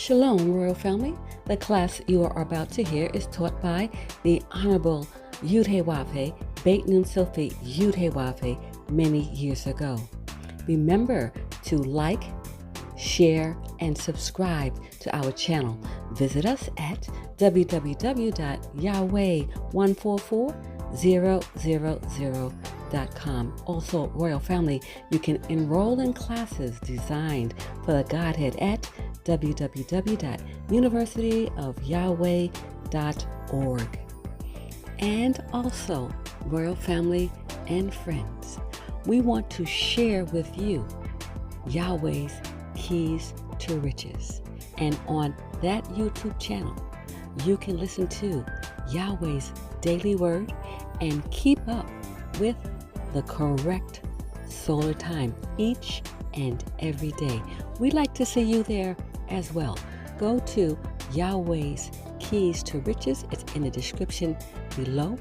Shalom, Royal Family. The class you are about to hear is taught by the Honorable Yahweh, Beit Nun Sophie Yahweh, many years ago. Remember to like, share, and subscribe to our channel. Visit us at www.yahweh144000.com. Also, Royal Family, you can enroll in classes designed for the Godhead at www.universityofyahweh.org. And also, Royal Family and friends, we want to share with you Yahweh's Keys to Riches. And on that YouTube channel, you can listen to Yahweh's daily word and keep up with the correct solar time each and every day. We'd like to see you there as well. Go to Yahweh's Keys to Riches. It's in the description below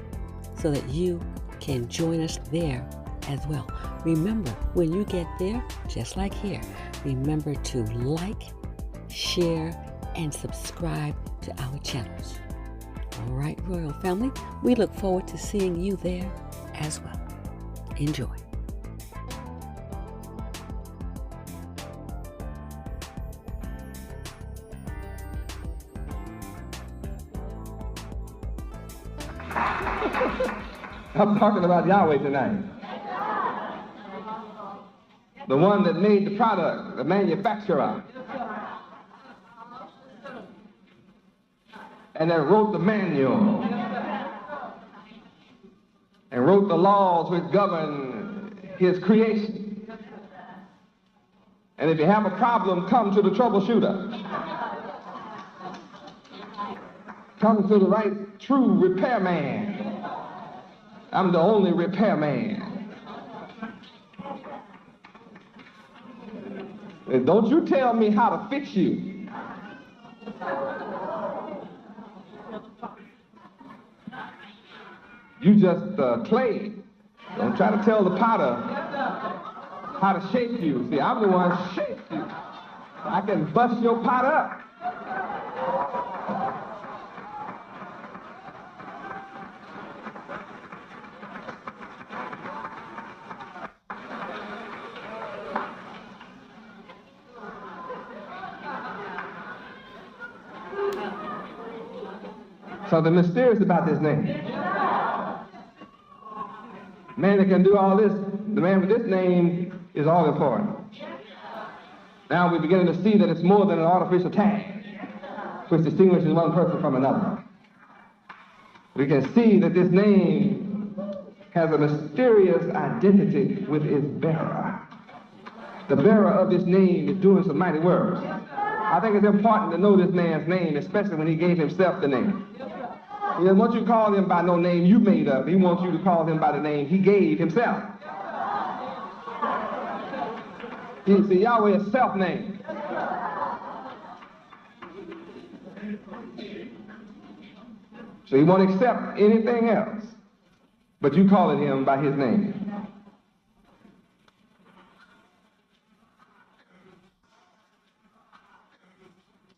so that you can join us there as well. Remember, when you get there, just like here, remember to like, share, and subscribe to our channels. All right, Royal Family, we look forward to seeing you there as well. Enjoy. I'm talking about Yahweh tonight. The one that made the product, the manufacturer. And that wrote the manual. And wrote the laws which govern his creation. And if you have a problem, come to the troubleshooter. Come to the right, true repairman. I'm the only repairman. Don't you tell me how to fix you. You just clay. Don't try to tell the potter how to shape you. See, I'm the one who shapes you. I can bust your pot up. Something mysterious about this name. Man that can do all this, the man with this name is all important. Now we're beginning to see that it's more than an artificial tag which distinguishes one person from another. We can see that this name has a mysterious identity with its bearer. The bearer of this name is doing some mighty works. I think it's important to know this man's name, especially when he gave himself the name. He doesn't want you to call him by no name you made up. He wants you to call him by the name he gave himself. You see, Yahweh is self-named. So he won't accept anything else, but you calling him by his name.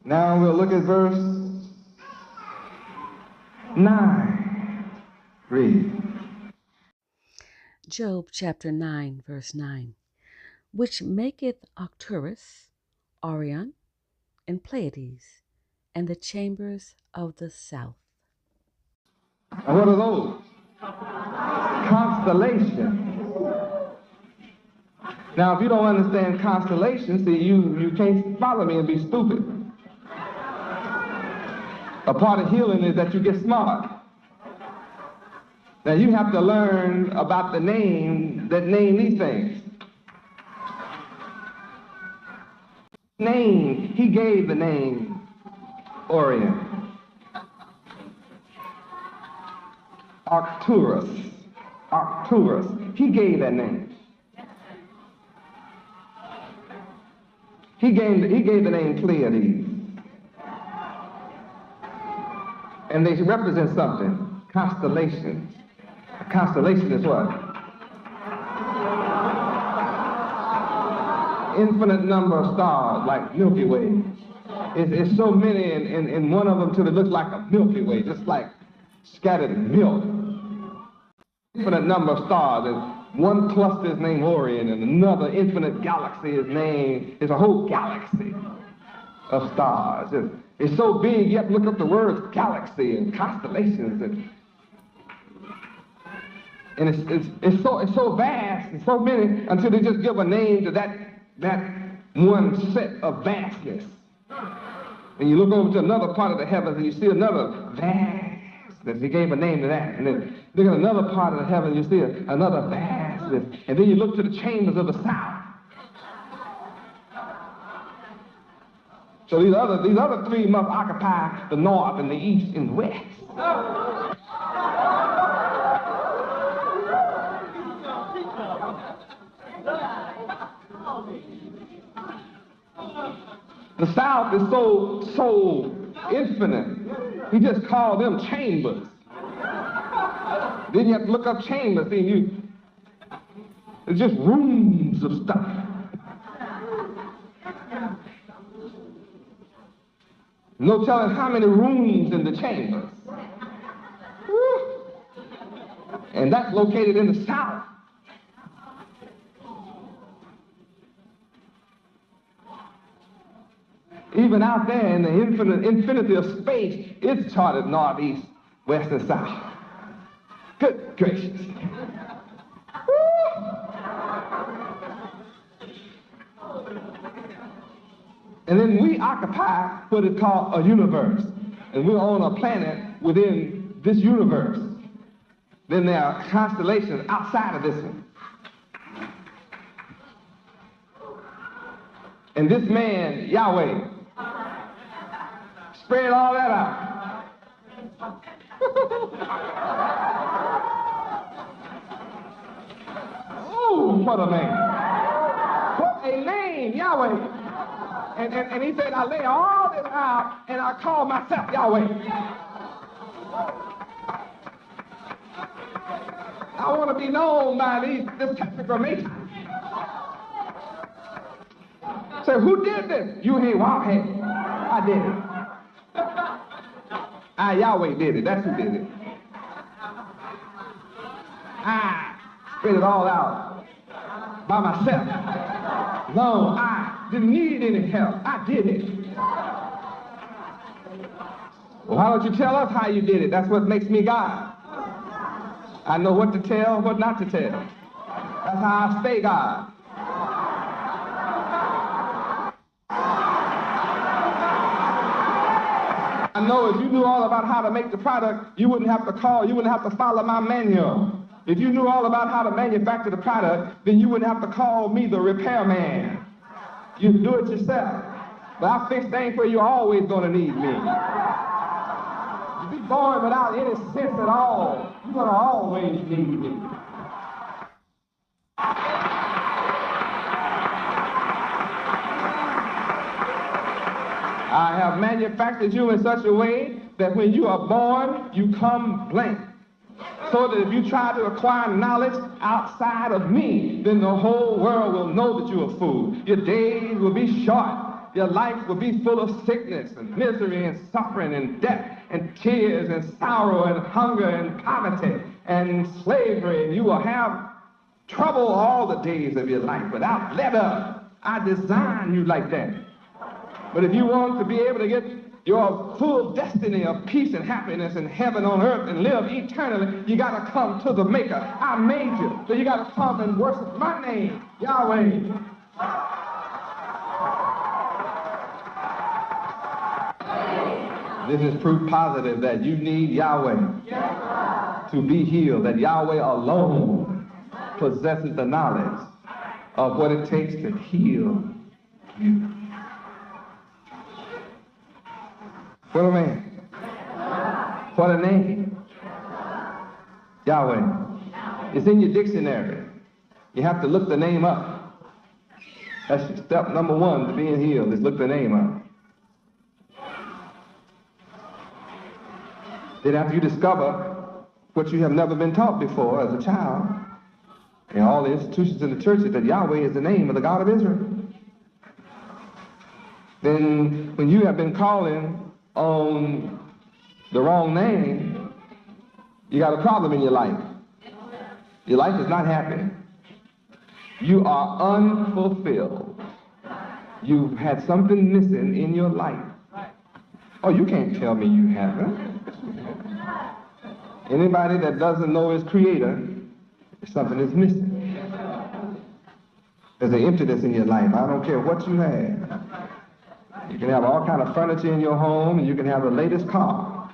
Now we'll look at verse 9. Read. Job chapter 9, verse 9. Which maketh Arcturus, Orion, and Pleiades, and the chambers of the south. And what are those? Constellations. Now, if you don't understand constellations, see, you can't follow me and be stupid. A part of healing is that you get smart. Now, you have to learn about the name that name these things. Name, he gave the name Orion. Arcturus. Arcturus. He gave that name. He gave the name Pleiades. And they represent something. Constellations. A constellation is what? Infinite number of stars like Milky Way. It's so many in one of them till it looks like a Milky Way, just like scattered milk. Infinite number of stars, and one cluster is named Orion, and another infinite galaxy is named, it's a whole galaxy of stars. It's so big, you have to look up the words galaxy and constellations, and it's so vast and so many until they just give a name to that one set of vastness. And you look over to another part of the heavens and you see another vastness. He gave a name to that. And then look at another part of the heavens, you see another vastness. And then you look to the chambers of the south. So these other three must occupy the north and the east and the west. The south is so infinite. He just called them chambers. Then you have to look up chambers. It's just rooms of stuff. No telling how many rooms in the chambers. Woo. And that's located in the south. Even out there in the infinity of space, it's charted north, east, west, and south. Good gracious. Woo. And then we occupy what is called a universe. And we're on a planet within this universe. Then there are constellations outside of this one. And this man, Yahweh, spread all that out. Oh, what a name. What a name, Yahweh. And he said, I lay all this out and I call myself Yahweh. I want to be known by this tetragrammaton. So who did this? You ain't Wowhead. I did it. Yahweh did it. That's who did it. I spread it all out by myself. No, I didn't need any help. I did it. Well, why don't you tell us how you did it? That's what makes me God. I know what to tell, what not to tell. That's how I stay God. I know if you knew all about how to make the product, you wouldn't have to call, you wouldn't have to follow my manual. If you knew all about how to manufacture the product, then you wouldn't have to call me the repairman. You'd do it yourself. But I fix things where you're always going to need me. You'd be born without any sense at all. You're going to always need me. I have manufactured you in such a way that when you are born, you come blank. So that if you try to acquire knowledge outside of me, then the whole world will know that you're a fool. Your days will be short. Your life will be full of sickness and misery and suffering and death and tears and sorrow and hunger and poverty and slavery. And you will have trouble all the days of your life without let up. I designed you like that. But if you want to be able to get your full destiny of peace and happiness and heaven on earth and live eternally, you got to come to the Maker. I made you, so you got to come and worship my name, Yahweh. This is proof positive that you need Yahweh to be healed, that Yahweh alone possesses the knowledge of what it takes to heal you. What a man. What a name. Yahweh. It's in your dictionary. You have to look the name up. That's your step number one to being healed, is look the name up. Then after you discover what you have never been taught before as a child, in all the institutions in the churches, that Yahweh is the name of the God of Israel. then when you have been calling on the wrong name, you got a problem in your life. Your life is not happy. You are unfulfilled. You've had something missing in your life. Oh, you can't tell me you haven't. Anybody that doesn't know his creator, something is missing. There's an emptiness in your life. I don't care what you have. You can have all kind of furniture in your home, and you can have the latest car,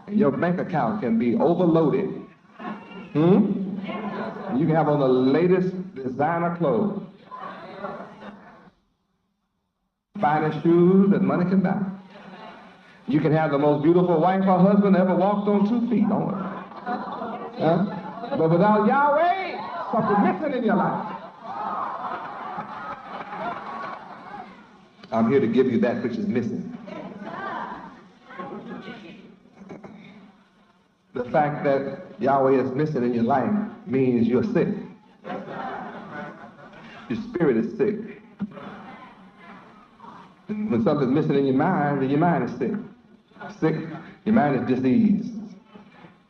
and your bank account can be overloaded. You can have on the latest designer clothes, finest shoes that money can buy. You can have the most beautiful wife or husband ever walked on 2 feet. But without Yahweh, something missing in your life. I'm here to give you that which is missing. The fact that Yahweh is missing in your life means you're sick. Your spirit is sick. When something's missing in your mind, then your mind is sick. Sick, your mind is diseased.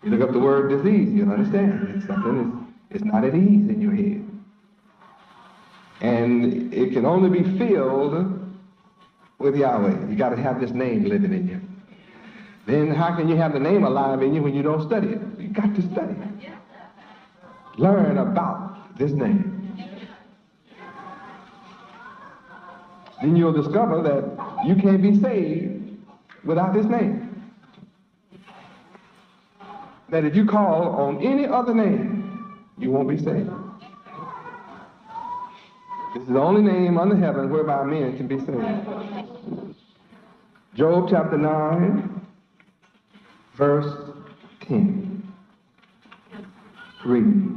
You look up the word disease, you'll understand. It's something it's not at ease in your head. And it can only be filled with Yahweh. You got to have this name living in you. Then how can you have the name alive in you when you don't study it? You got to study it. Learn about this name. Then you'll discover that you can't be saved without this name. That if you call on any other name, you won't be saved. This is the only name under heaven whereby men can be saved. Job chapter 9, verse 10. Read.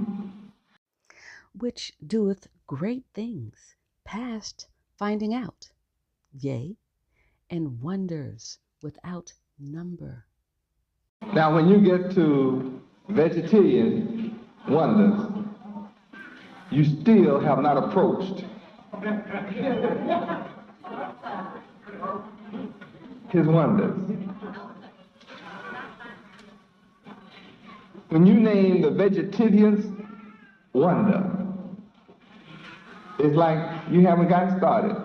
Which doeth great things, past finding out, yea, and wonders without number. Now, when you get to vegetarian wonders, you still have not approached his wonders. When you name the vegetarian's wonder, it's like you haven't gotten started.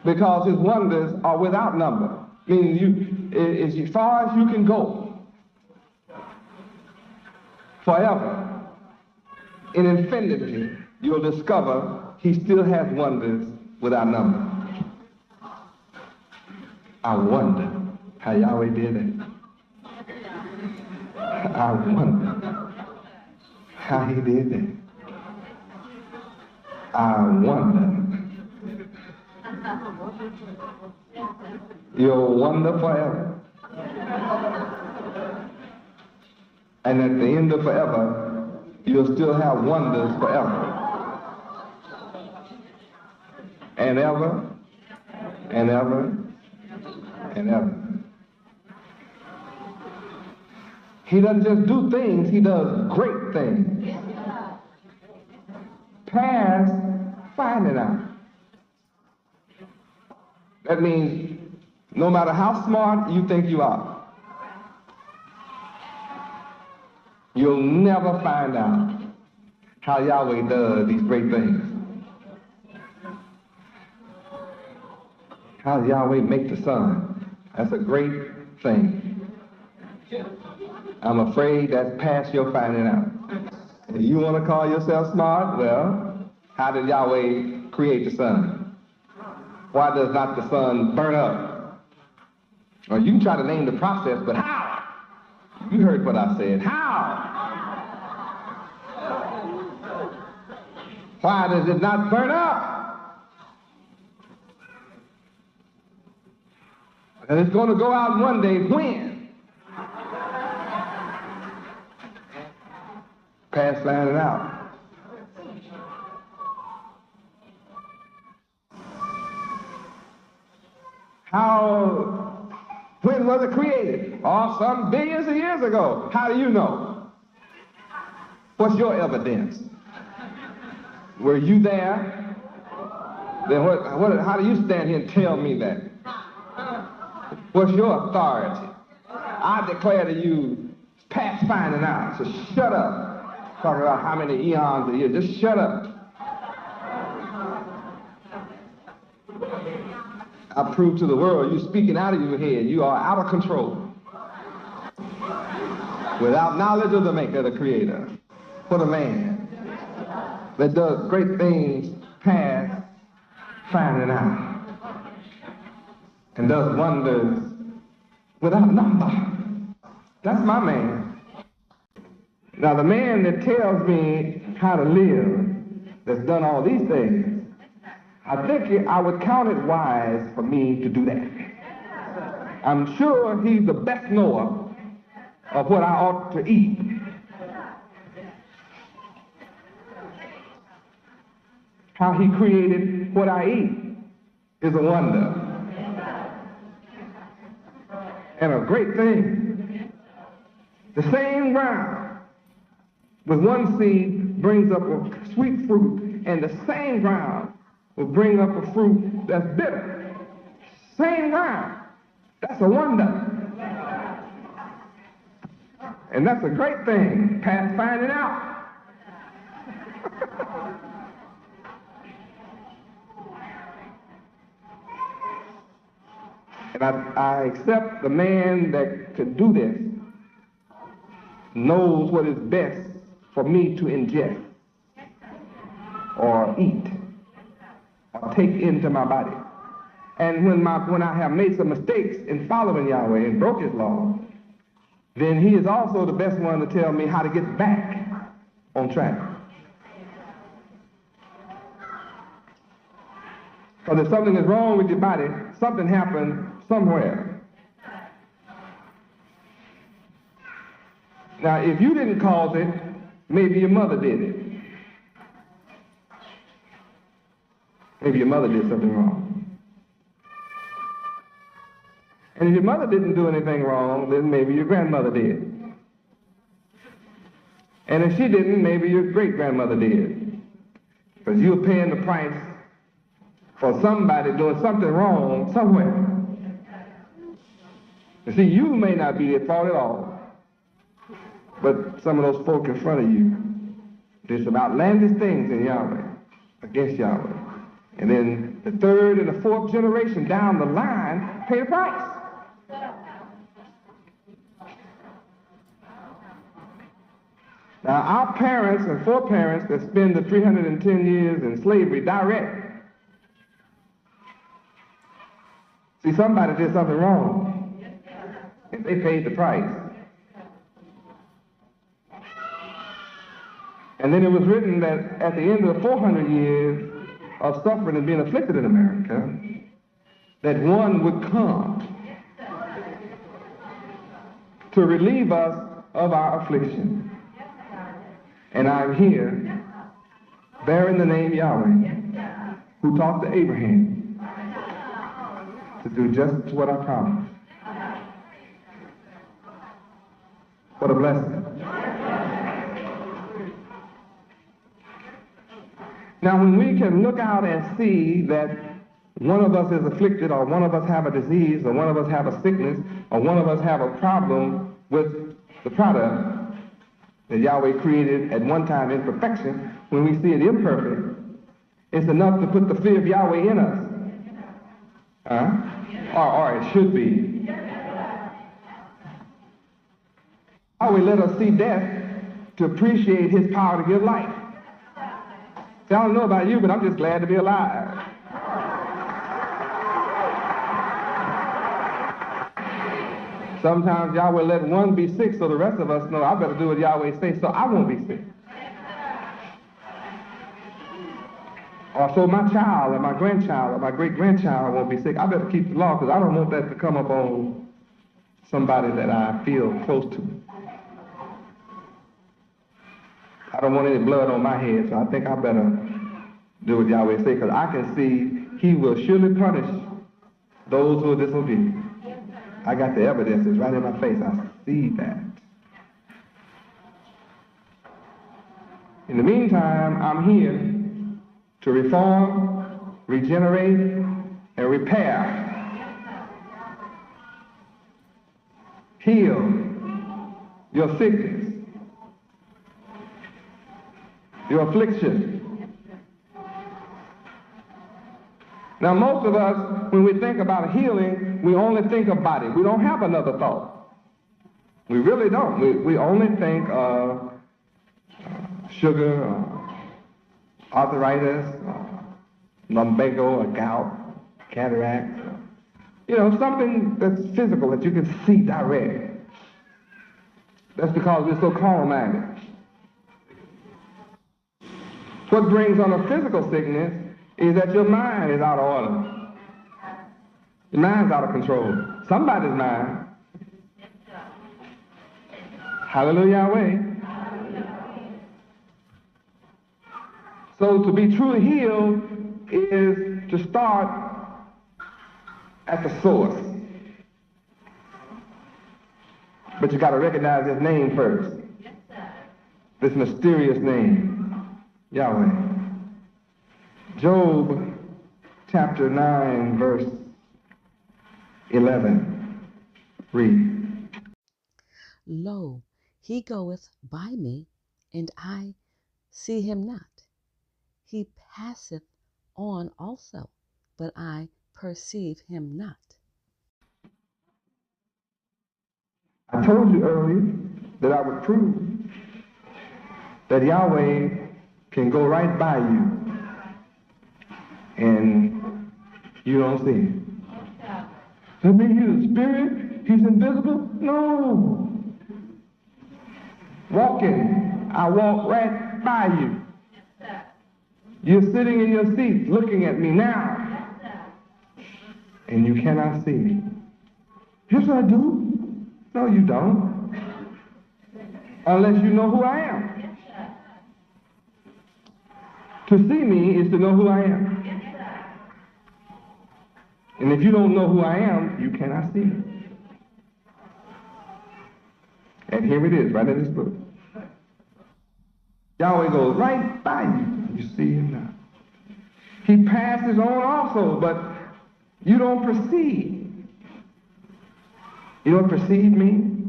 Because his wonders are without number. Meaning as far as you can go. Forever. In infinity, you'll discover he still has wonders without number. I wonder how Yahweh did that. I wonder how he did that. I wonder. You'll wonder forever. And at the end of forever, you'll still have wonders forever. And ever, and ever, and ever. He doesn't just do things, he does great things. Past finding out. That means no matter how smart you think you are, you'll never find out how Yahweh does these great things. How Yahweh make the sun. That's a great thing. I'm afraid that's past your finding out. If you want to call yourself smart, well, how did Yahweh create the sun? Why does not the sun burn up? Or you can try to name the process, but how? You heard what I said. How? Why does it not burn up? And it's going to go out one day. When? Past finding out. When was it created? Oh, some billions of years ago. How do you know? What's your evidence? Were you there? Then how do you stand here and tell me that? What's your authority? I declare to you, past finding out, so shut up. Talking about how many eons a year, just shut up. I prove to the world, you're speaking out of your head. You are out of control. Without knowledge of the maker, the creator. For the man that does great things past finding out. And does wonders without number. That's my man. Now the man that tells me how to live, that's done all these things, I think I would count it wise for me to do that. I'm sure he's the best knower of what I ought to eat. How he created what I eat is a wonder. And a great thing. The same ground with one seed brings up a sweet fruit, and the same ground will bring up a fruit that's bitter. Same ground. That's a wonder. And that's a great thing, past finding out. And I accept the man that could do this knows what is best for me to ingest or eat or take into my body. And when I have made some mistakes in following Yahweh and broke his law, then he is also the best one to tell me how to get back on track. Because if something is wrong with your body, something happened somewhere. Now, if you didn't cause it, maybe your mother did it. Maybe your mother did something wrong. And if your mother didn't do anything wrong, then maybe your grandmother did. And if she didn't, maybe your great-grandmother did. Because you're paying the price for somebody doing something wrong somewhere. You see, you may not be at fault at all, but some of those folk in front of you did some outlandish things in Yahweh, against Yahweh. And then the third and the fourth generation down the line pay the price. Now, our parents and foreparents that spend the 310 years in slavery direct. See, somebody did something wrong, and they paid the price. And then it was written that at the end of the 400 years of suffering and being afflicted in America, that one would come to relieve us of our affliction. And I'm here bearing the name Yahweh, who talked to Abraham to do just what I promised. What a blessing. Now, when we can look out and see that one of us is afflicted, or one of us have a disease, or one of us have a sickness, or one of us have a problem with the product that Yahweh created at one time in perfection, when we see it imperfect, it's enough to put the fear of Yahweh in us. Or it should be. Yahweh let us see death to appreciate his power to give life. See, I don't know about you, but I'm just glad to be alive. Sometimes Yahweh let one be sick so the rest of us know I better do what Yahweh says so I won't be sick. Or so my child or my grandchild or my great-grandchild won't be sick. I better keep the law because I don't want that to come up on somebody that I feel close to. I don't want any blood on my head, so I think I better do what Yahweh says, because I can see he will surely punish those who are disobedient. I got the evidence, it's right in my face. I see that. In the meantime, I'm here to reform regenerate, and repair. Heal your sickness, your affliction. Now, most of us, when we think about healing, we only think of body. We don't have another thought. We really don't. We only think of sugar, arthritis, lumbago, or gout, cataract. Something that's physical that you can see direct. That's because we're so carnal-minded. What brings on a physical sickness is that your mind is out of order. Your mind's out of control. Somebody's mind. Hallelujah, Yahweh. So to be truly healed is to start at the source. But you got to recognize his name first. Yes, sir. This mysterious name, Yahweh. Job chapter 9, verse 11. Read. Lo, he goeth by me, and I see him not. He passeth on also, but I perceive him not. I told you earlier that I would prove that Yahweh can go right by you and you don't see him. That means he's a spirit, he's invisible? No. Walking, I walk right by you. You're sitting in your seat looking at me now, and you cannot see me. Yes, I do. No, you don't. Unless you know who I am. To see me is to know who I am. And if you don't know who I am, you cannot see me. And here it is, right in this book. Yahweh goes right by you. You see him now. He passes on also, but you don't perceive. You don't perceive me.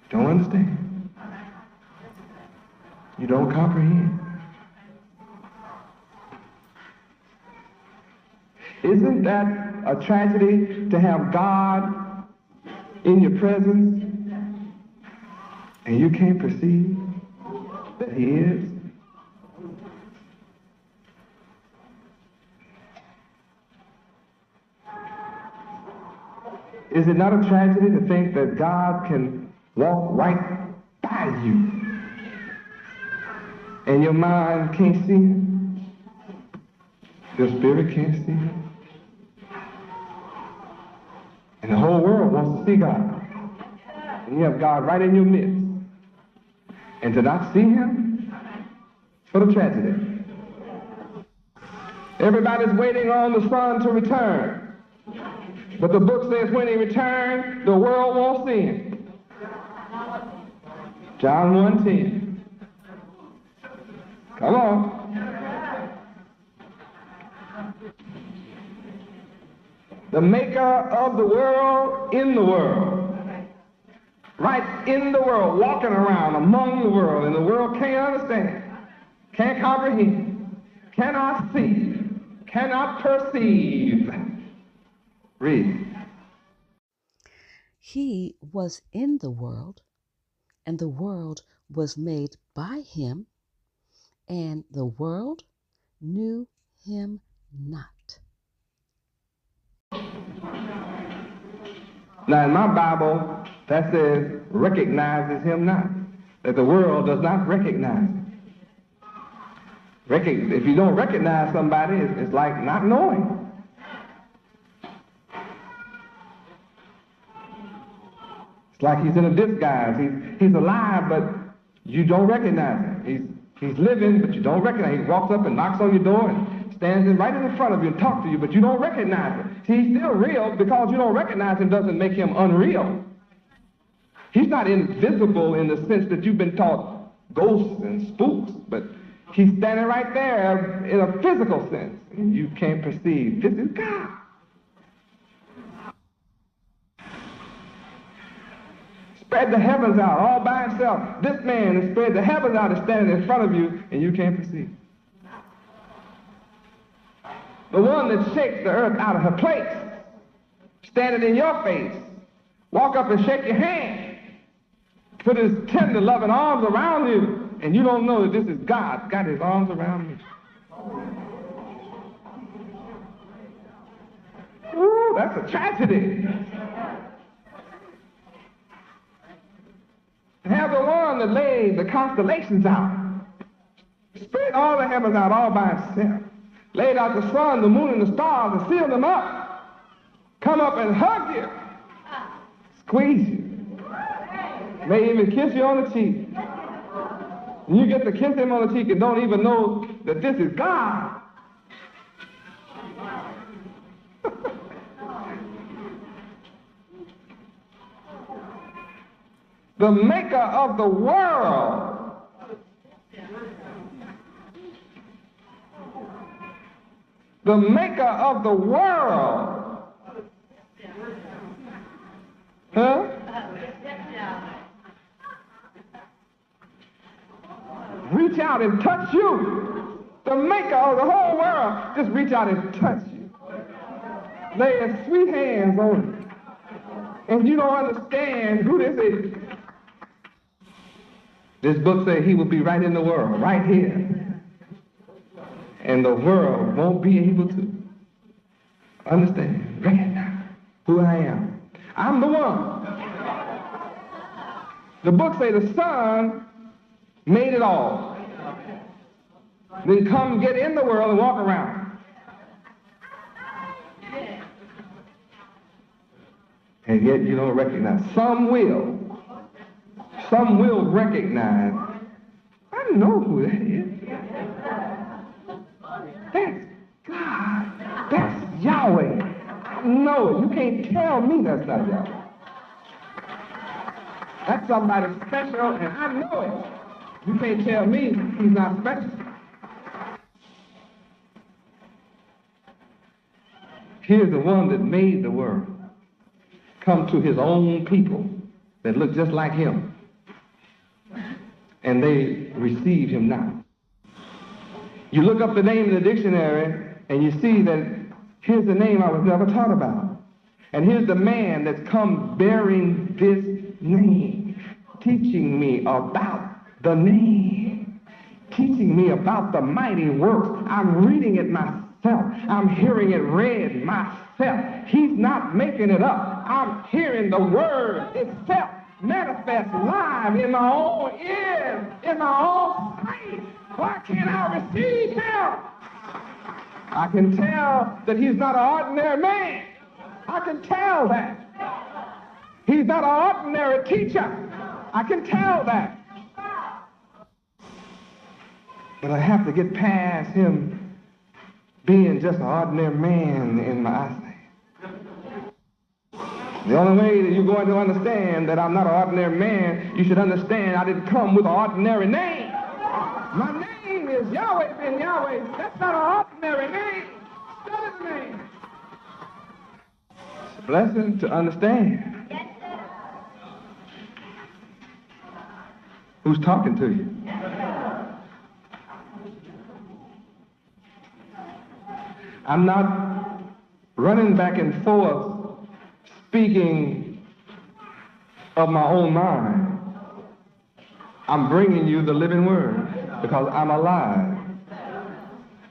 Don't understand. You don't comprehend. Isn't that a tragedy to have God in your presence and you can't perceive that he is? Is it not a tragedy to think that God can walk right by you and your mind can't see him? Your spirit can't see him? And the whole world wants to see God. And you have God right in your midst. And to not see him, what a tragedy. Everybody's waiting on the Son to return. But the book says when he returns, the world won't see him. John 1:10. Come on. The maker of the world in the world. Right in the world, walking around among the world, and the world can't understand, can't comprehend, cannot see, cannot perceive. Read. He was in the world, and the world was made by him, and the world knew him not. Now in my Bible, that says recognizes him not, that the world does not recognize him. If you don't recognize somebody, it's like not knowing. It's like he's in a disguise. He's alive, but you don't recognize him. He's living, but you don't recognize him. He walks up and knocks on your door and stands right in front of you and talks to you, but you don't recognize him. See, he's still real. Because you don't recognize him doesn't make him unreal. He's not invisible in the sense that you've been taught ghosts and spooks, but he's standing right there in a physical sense. and you can't perceive. This is God. Spread the heavens out all by himself. This man has spread the heavens out and standing in front of you, and you can't perceive. The one that shakes the earth out of her place, standing in your face, walk up and shake your hand, put his tender, loving arms around you, and you don't know that this is God, got his arms around me. Ooh, that's a tragedy. Have the one that laid the constellations out, spread all the heavens out all by himself, laid out the sun, the moon, and the stars, and sealed them up, come up and hug you, squeeze you, may even kiss you on the cheek. And you get to kiss him on the cheek and don't even know that this is God. The maker of the world. The maker of the world. Huh? Reach out and touch you. The maker of the whole world. Just reach out and touch you. Lay his sweet hands on you. And you don't understand who this is. This book says he will be right in the world, right here. And the world won't be able to understand, recognize who I am. I'm the one. The book says the Son made it all. Then come get in the world and walk around. And yet you don't recognize. Some will. Some will recognize, I know who that is. That's God. That's Yahweh. I know it. You can't tell me that's not Yahweh. That's somebody special, and I know it. You can't tell me he's not special. Here's the one that made the world come to his own people that look just like him. And they receive him not. You look up the name in the dictionary and you see that here's the name I was never taught about. And here's the man that's come bearing this name, teaching me about the name, teaching me about the mighty works. I'm reading it myself. I'm hearing it read myself. He's not making it up. I'm hearing the word itself manifest live in my own ears, in my own sight. Why can't I receive him? I can tell that he's not an ordinary man. I can tell that. He's not an ordinary teacher. I can tell that. But I have to get past him being just an ordinary man in my eyesight. The only way that you're going to understand that I'm not an ordinary man, you should understand I didn't come with an ordinary name. My name is Yahweh ben Yahweh. That's not an ordinary name. That is a name. It's a blessing to understand. Yes, sir. Who's talking to you? I'm not running back and forth speaking of my own mind. I'm bringing you the living word because I'm alive.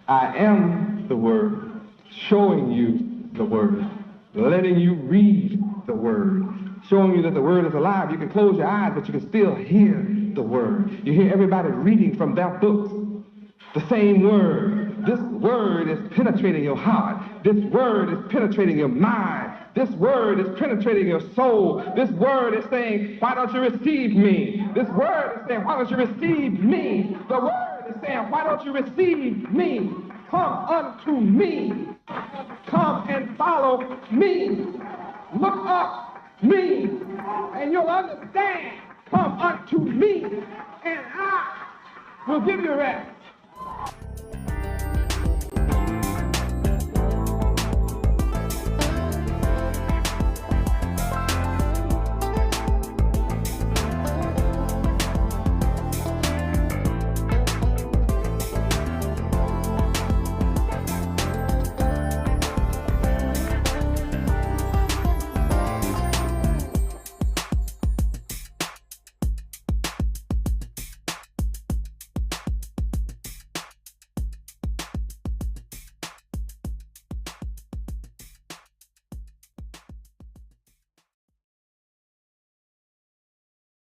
I am the word, showing you the word, letting you read the word, showing you that the word is alive. You can close your eyes, but you can still hear the word. You hear everybody reading from their books the same word. This word is penetrating your heart. This word is penetrating your mind. This word is penetrating your soul. This word is saying, why don't you receive me? This word is saying, why don't you receive me? The word is saying, why don't you receive me? Come unto me. Come and follow me. Look up me, and you'll understand. Come unto me, and I will give you rest.